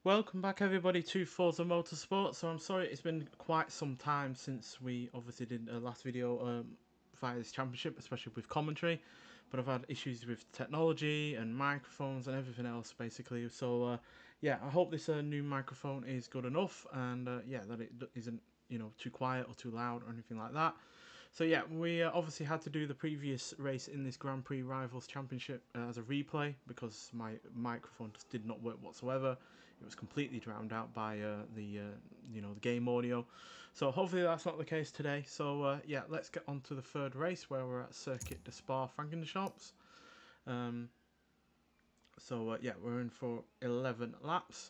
Welcome back everybody to Forza Motorsport. So I'm sorry it's been quite some time since we obviously did a last video via this championship, especially with commentary, but I've had issues with technology and microphones and everything else basically. So yeah, I hope this new microphone is good enough, and yeah, that it isn't too quiet or too loud or anything like that. So yeah, we obviously had to do the previous race in this Grand Prix Rivals Championship as a replay because my microphone just did not work whatsoever. It was completely drowned out by the game audio. So hopefully that's not the case today. So yeah, let's get on to the third race where we're at Circuit de Spa-Francorchamps. Yeah, we're in for 11 laps.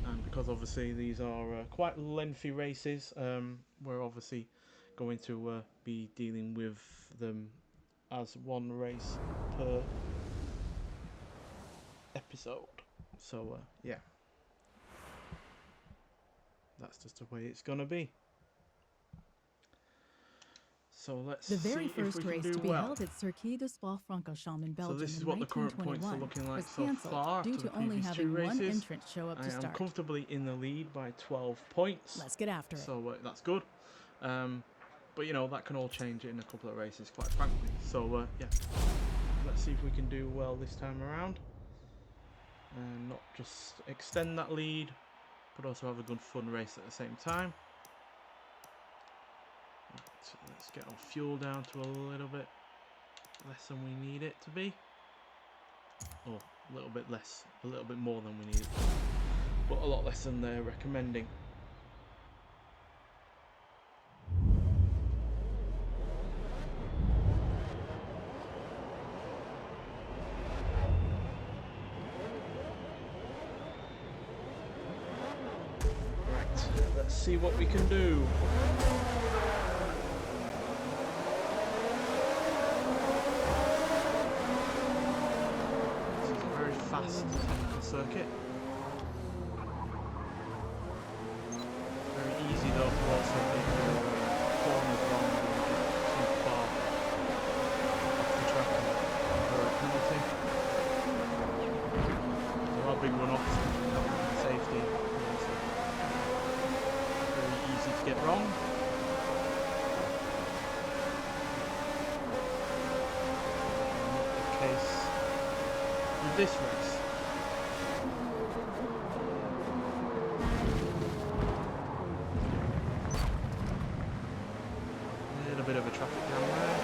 And because obviously these are quite lengthy races, we're obviously going to be dealing with them as one race per episode. So yeah, that's just the way it's gonna be. So let's The very see if first we can race do to be well. held at Circuit de Spa-Francorchamps in So Belgium this is in what the current points are 1921 looking like was so cancelled far due after the to only previous two having one races. entrant show up I to am start. comfortably in the lead by 12 points. Let's get after it. So that's good. But you know, that can all change in a couple of races, quite frankly. So yeah, let's see if we can do well this time around and not just extend that lead, but also have a good fun race at the same time. Right, so let's get our fuel down to a little bit less than we need it to be, or a little bit less, a little bit more than we need it to be, but a lot less than they're recommending. Let's see what we can do. This is a very fast technical circuit. Very easy though to also make your corners wrong and get too far off the track for a penalty. There are big runoffs and safety. Easy to get wrong. Not the case with this race. A little bit of a traffic jam there.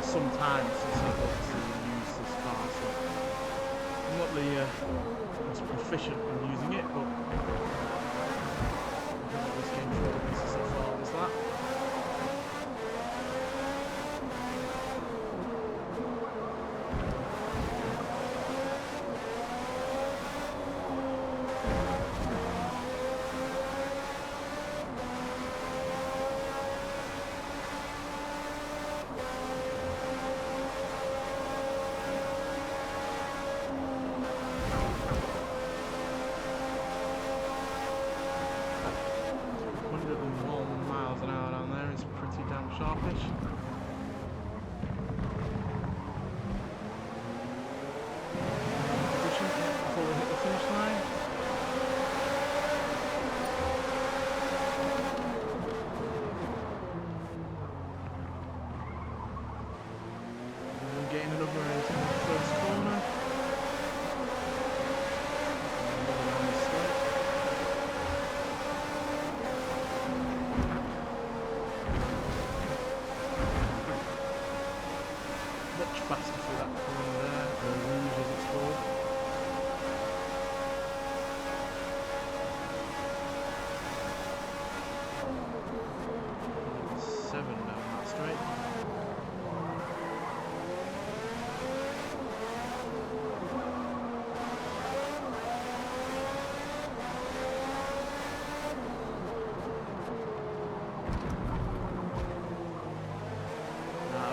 Some time since I've obviously used this car, so I'm not the most proficient in using it, but I think this game showcases so far is that. Miles an hour down there is pretty damn sharpish. Position before we hit the finish line. And we're getting another into the first corner.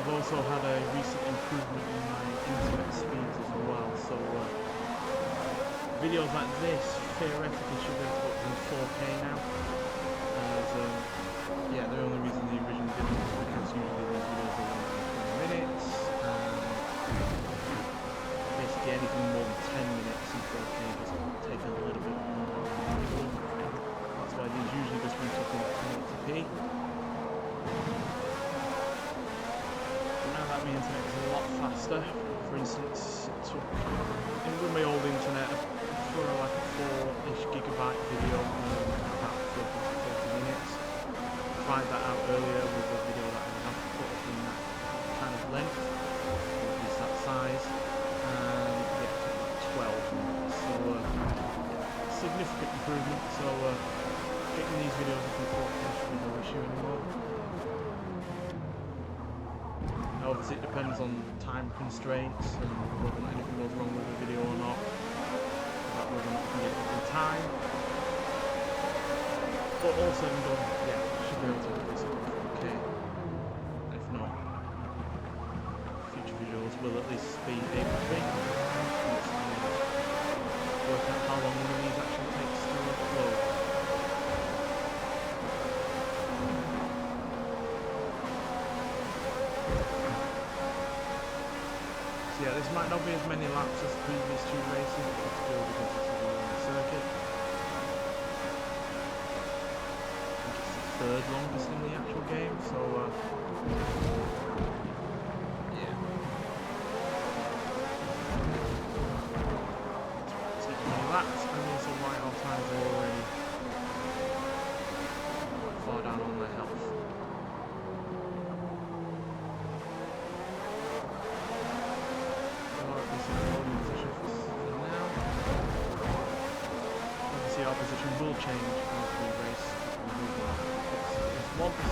I've also had a recent improvement in my internet speeds as well, so videos like this theoretically should be able to put in 4K now. Yeah, the only reason they originally didn't was because usually these videos are longer than 20 minutes. Basically anything more than 10 minutes in 4K just take a little bit more. That's why these usually just reach up in 1080p. My internet is a lot faster. For instance, it took with my old internet for like a 4-ish gigabyte video about 40 minutes. Tried that out earlier with a video that I have put up in that kind of length, or at least that size, and yeah, it took like 12 minutes. So significant improvement. So getting these videos up in 4K should be no issue anymore. Obviously it depends on time constraints and whether or not anything goes wrong with the video or not, about whether or not we can get it in time. But all said and done, yeah, should be able to do this in 4K. If not, future videos will at least be able to be. Work out how long one of these actually takes to upload. Yeah, this might not be as many laps as the previous two races, but it's still because this is a long circuit. I think it's the third longest in the actual game, so yeah. It's not many laps, and also why our tyres are already quite far down on their health. Our position will change as we race it's once.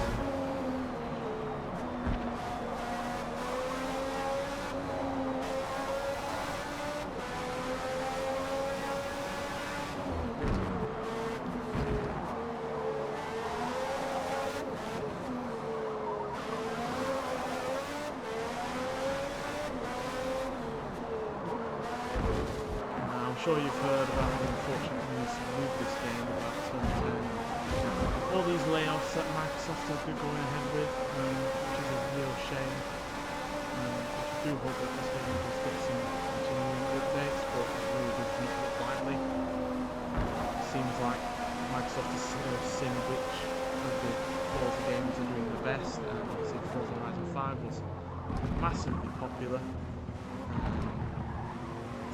I'm sure you've heard about the unfortunate news with this game about all these layoffs that Microsoft have been going ahead with, which is a real shame. I do hope that this game does get some continuing updates, but it really does not look likely. It seems like Microsoft has sort of seen which of the Forza games are doing the best, and obviously Forza Horizon 5 was massively popular.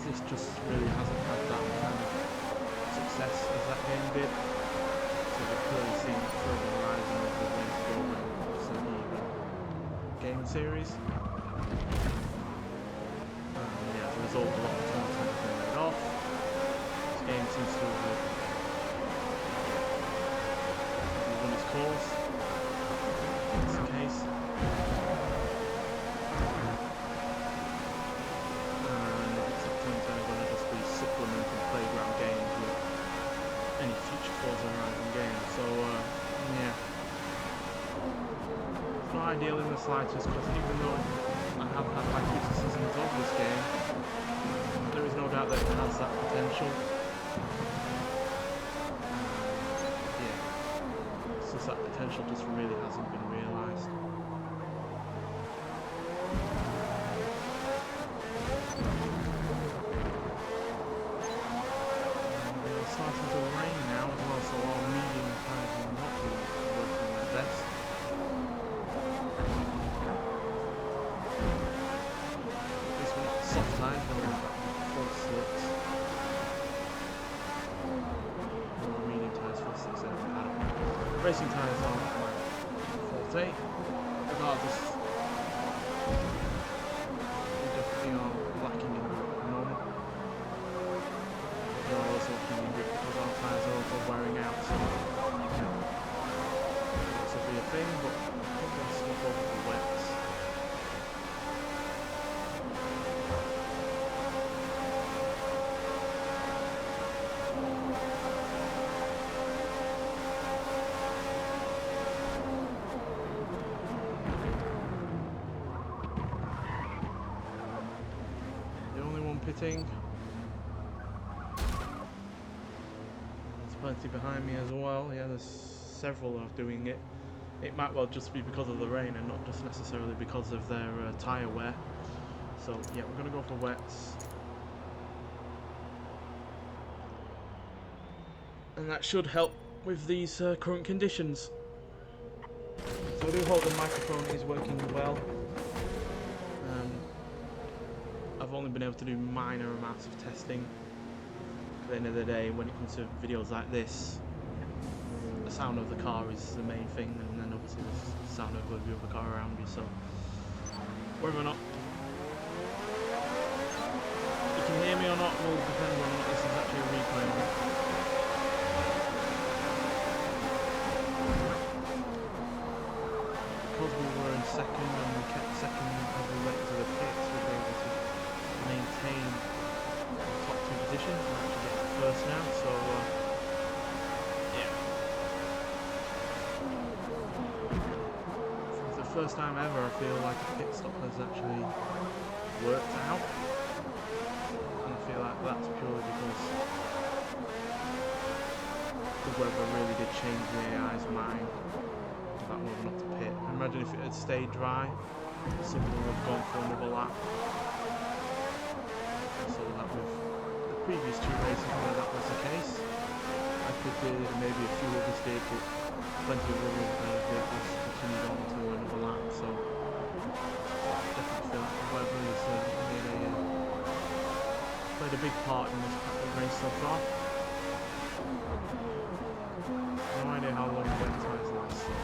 This just really hasn't had that kind of success as that game did. So we've clearly seen Forza Horizon as the way to go when it's an even game series. Yeah, as a result, a lot of time has been laid off. This game seems to have run its course. That's the case. Supplementing playground games with any future Forza Horizon games, so yeah, it's not ideal in the slightest, because even though I have had my criticisms of this game, there is no doubt that it has that potential. Yeah, it's just that potential just really hasn't been realised. Starting to rain now as well, so our medium tyres will not be working their best. This one, soft tyres, we're going back to full slicks. Or medium tyres, full slicks, I don't know. Racing tyres are my forte. Regardless, we definitely are lacking in grip at the moment. They're also lacking in grip because our tyres are also wearing out, so this will be a thing, but I think they'll skip over the wets. pitting. There's plenty behind me as well. Yeah, there's several are doing it. It might well just be because of the rain and not just necessarily because of their tyre wear. So yeah, we're going to go for wets. And that should help with these current conditions. So I do hope the microphone is working well. I've only been able to do minor amounts of testing. At the end of the day, when it comes to videos like this, the sound of the car is the main thing, and then obviously the sound of the other car around you. So whether or not you can hear me or not will depend on whether or not this is actually a replay or not. Because we were in second and we kept second as we went to the pits, we were able to maintain the top two positions and actually get first now. So yeah, for the first time ever, I feel like a pit stop has actually worked out, and I feel like that's purely because the weather really did change the AI's mind about whether or not to pit. I imagine if it had stayed dry, someone would have gone for another lap. I saw that with the previous two races where that was the case. I pitted, maybe a few others did, but plenty of other vehicles continued on to another lap. So I definitely feel like the weather has played a big part in this race so far. No idea how long the wet tyres last. So.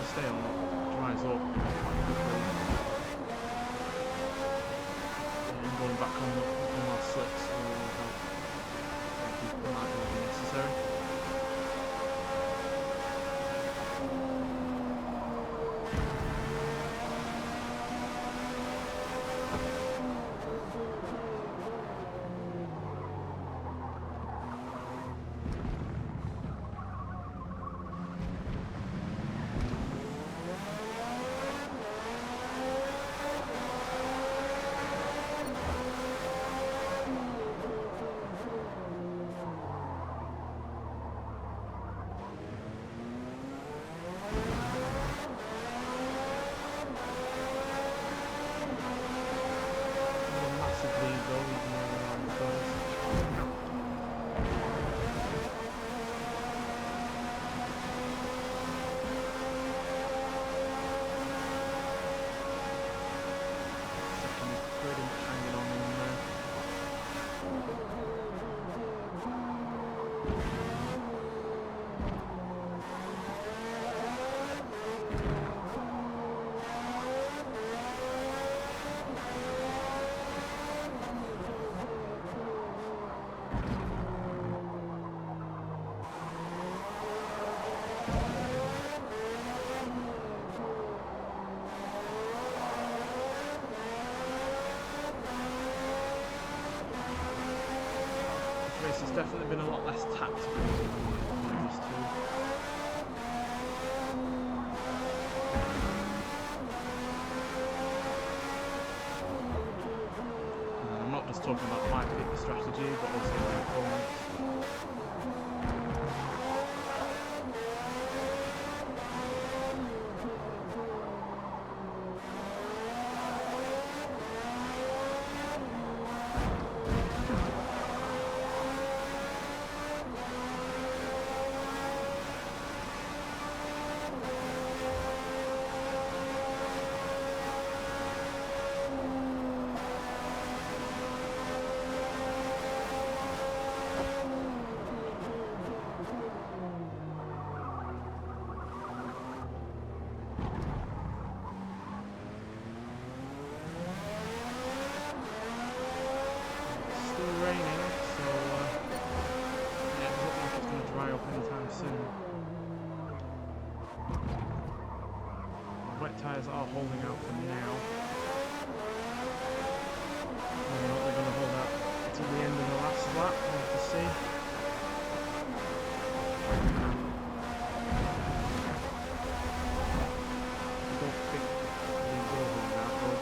Stay on it, dries up quite quickly. And going back on our slicks will help. It might well be necessary. This has definitely been a lot less tactical than I'm used to. And I'm not just talking about my pit strategy, but also my opponents. Wet tyres are holding out for now. Whether or not they're going to hold out to the end of the last lap, we'll have to see. don't think we will run that though.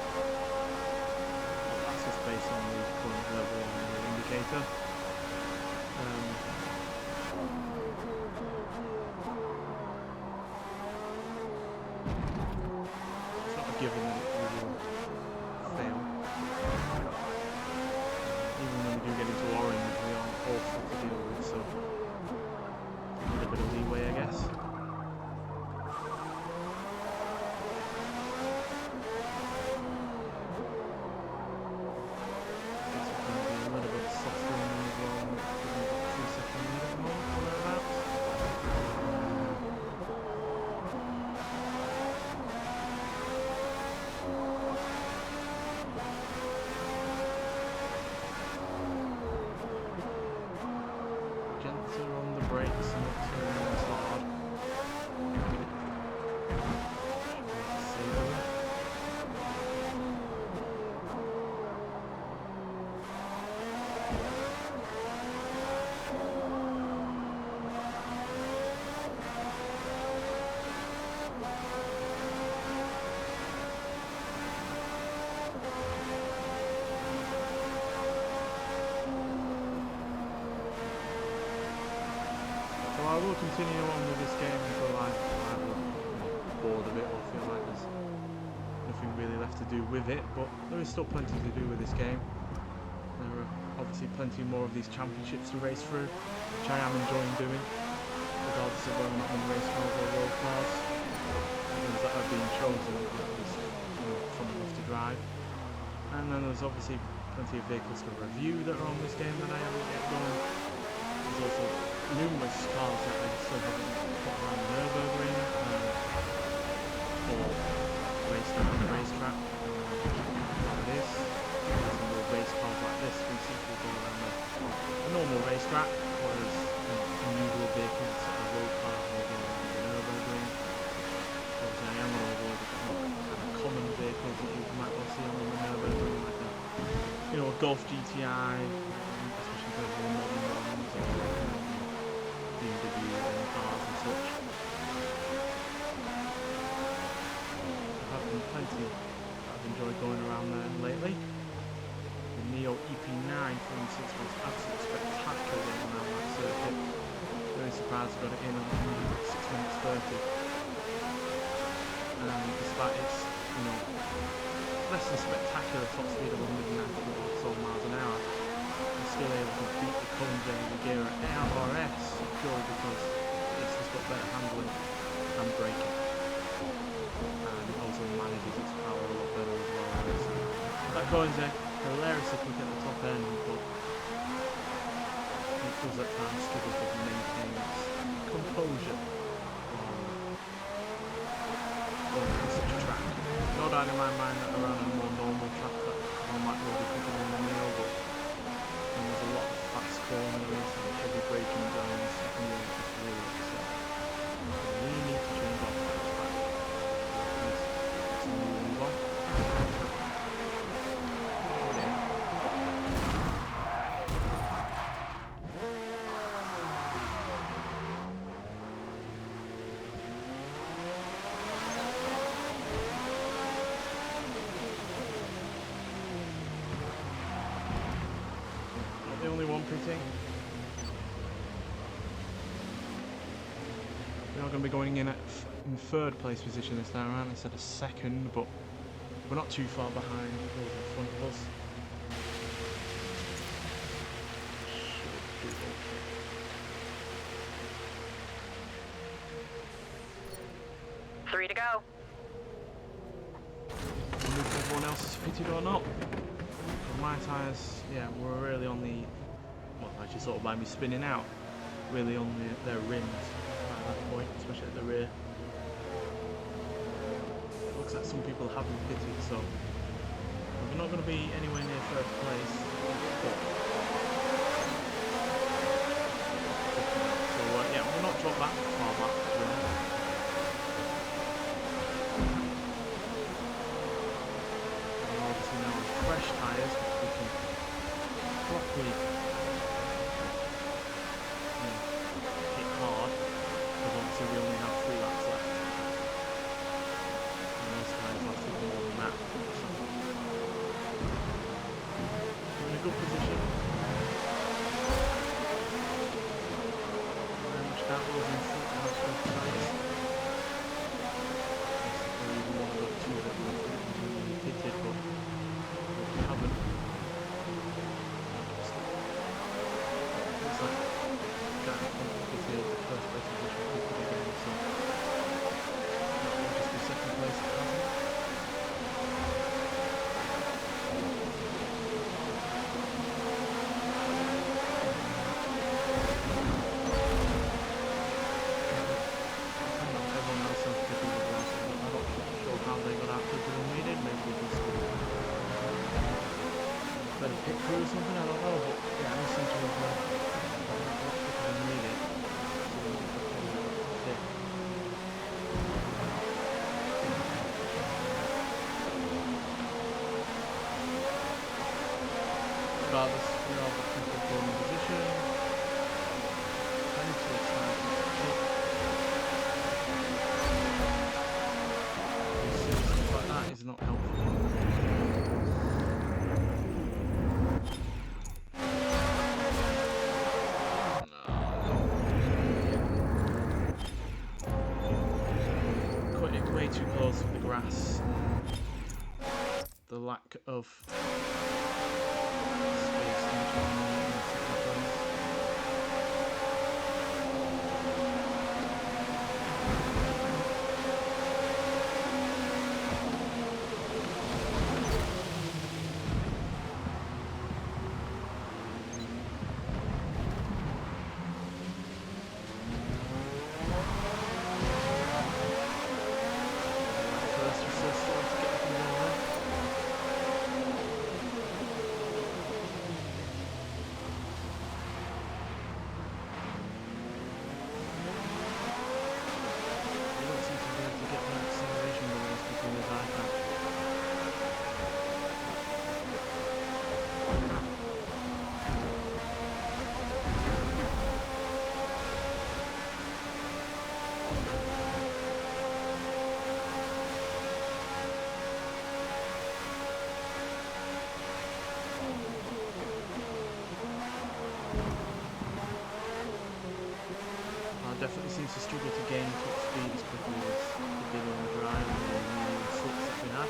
That's just based on the current level on the indicator. It's not a given that we will fail. Even when we do get into orange, we aren't awful to deal with, so a little bit of leeway, I guess. I will continue on with this game until I'm bored of it or feel like there's nothing really left to do with it, but there is still plenty to do with this game. There are obviously plenty more of these championships to race through, which I am enjoying doing, regardless of whether or not I'm race cars or road cars. The ones that have been chosen are just fun enough to drive. And then there's obviously plenty of vehicles to review that are on this game that I haven't yet done. There's also numerous cars that I still haven't put around the Nürburgring or raced around the racetrack like this. Some more race cars like this we see will go around the normal racetrack, whereas unusual vehicles such as road cars will go around the Nürburgring. Obviously I am going to avoid the kind of common vehicles that you might well see on the Nürburgring, like the Golf GTI, especially the more modern ones, or BMW and cars and such. There have been plenty that I've enjoyed going around there lately. The Neo EP9 for instance was absolutely spectacular going around that circuit. Very surprised I got it in on 6 minutes 30. And despite its, less than spectacular top speed of 190 or so miles an hour, I'm still able to beat the current gen Gear ARS purely because it's just got better handling and braking. And it also manages its power a lot better as well. So that goes hilariously quick at the top end, but it does at times struggle to maintain its composure on such a track. No doubt in my mind that around a more normal track that I might well be quicker than the Neo, but there's a lot of fast corners and heavy braking zones that can really just really upset. So we really need to change off that track. Let's move on. The only one pitting. We are going to be going in third place position this time around instead of second, but we're not too far behind those in front of us. Should be okay. Three to go. I wonder if everyone else is fitted or not. My tyres, yeah, were really on the, well, actually sort of by me spinning out, really on their rims at that point, especially at the rear. It looks like some people haven't fitted, so we're not going to be anywhere near first place. So yeah, we'll not drop that far back. Obviously now on fresh tyres, we can properly hit hard. how they got out quicker than we did. Maybe they just better pit crew or something, I don't know. But yeah, they seem to have got a lot quicker than we did. Regardless, we are back into the pole position. Plenty of time to pit. Stuff like that is not helpful. No. Way too close to the grass. The lack of space in between the second place. First assist, let's get up and go there. They don't seem to be able to get that acceleration going as quickly as I can. Definitely seems to struggle to gain top speed as quickly as it did on the drive and the slicks that we had.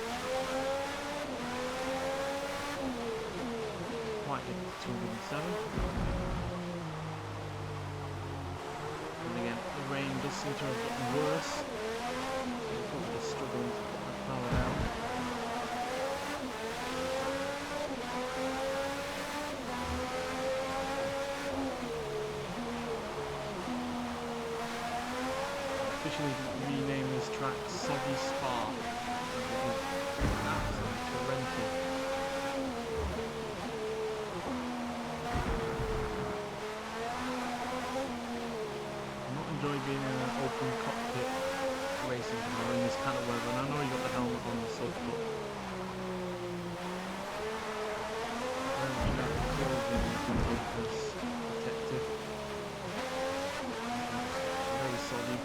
Quite hit 207. And again, the rain does seem to have gotten worse. So we're probably just struggling to put that power down. Officially rename this track Soggy Spa. Absolutely torrential. I'm not enjoying being in an open cockpit racing car in this kind of weather, and I know you got the helmet on and stuff, but I don't think that clothing is going to be as protective. Very soggy.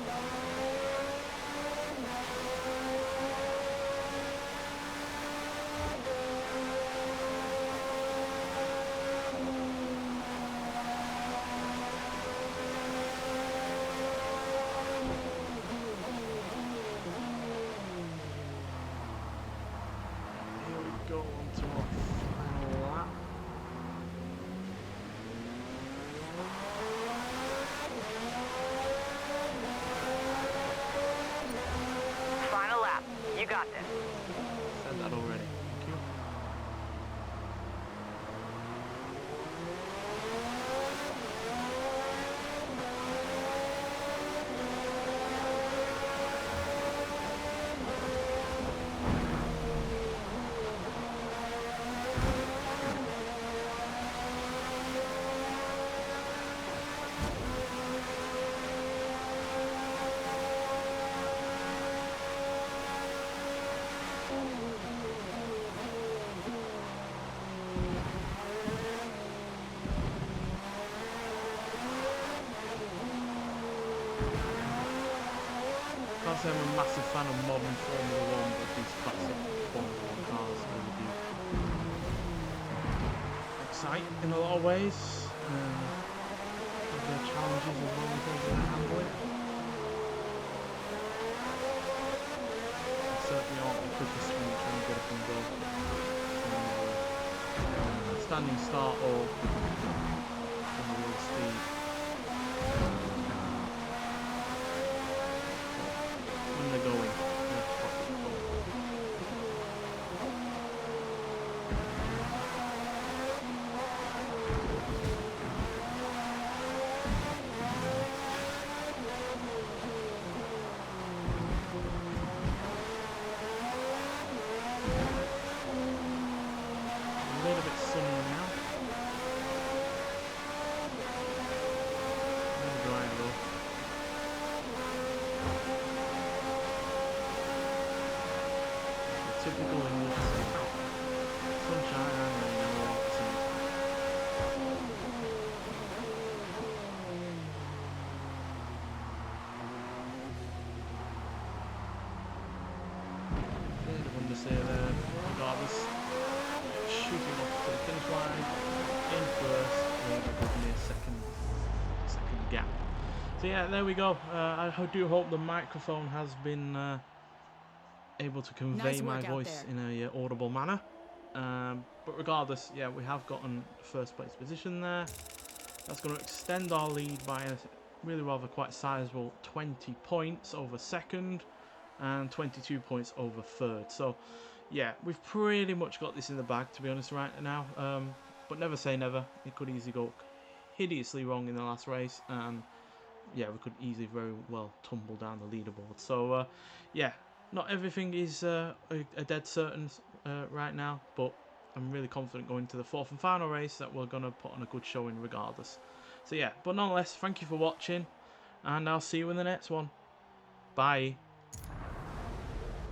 Go on to our final lap. Final lap. You got this. Said that already. Thank you. Can't say I'm a massive fan of modern Formula 1, but these classic Formula 1 cars really do excite in a lot of ways. Their challenges as well in terms of their handling. They certainly aren't the quickest when you're trying to get up and go. Standing start or on the real speed. When they're going, they're properly going. typical English summer. Sunshine and rain all at the same time. Bit of understeer there, regardless. Shooting off to the finish line in first with a good near second gap. So yeah, there we go. I do hope the microphone has been able to convey Nice my work out voice there. in a audible manner. But regardless, yeah, we have gotten first place position there. That's going to extend our lead by a really rather quite sizable 20 points over second and 22 points over third. So yeah, we've pretty much got this in the bag, to be honest, right now. But never say never. It could easily go hideously wrong in the last race, and yeah, we could easily very well tumble down the leaderboard. So yeah, not everything is a dead certain right now, but I'm really confident going to the fourth and final race that we're going to put on a good showing regardless. So yeah, but nonetheless, thank you for watching, and I'll see you in the next one. Bye.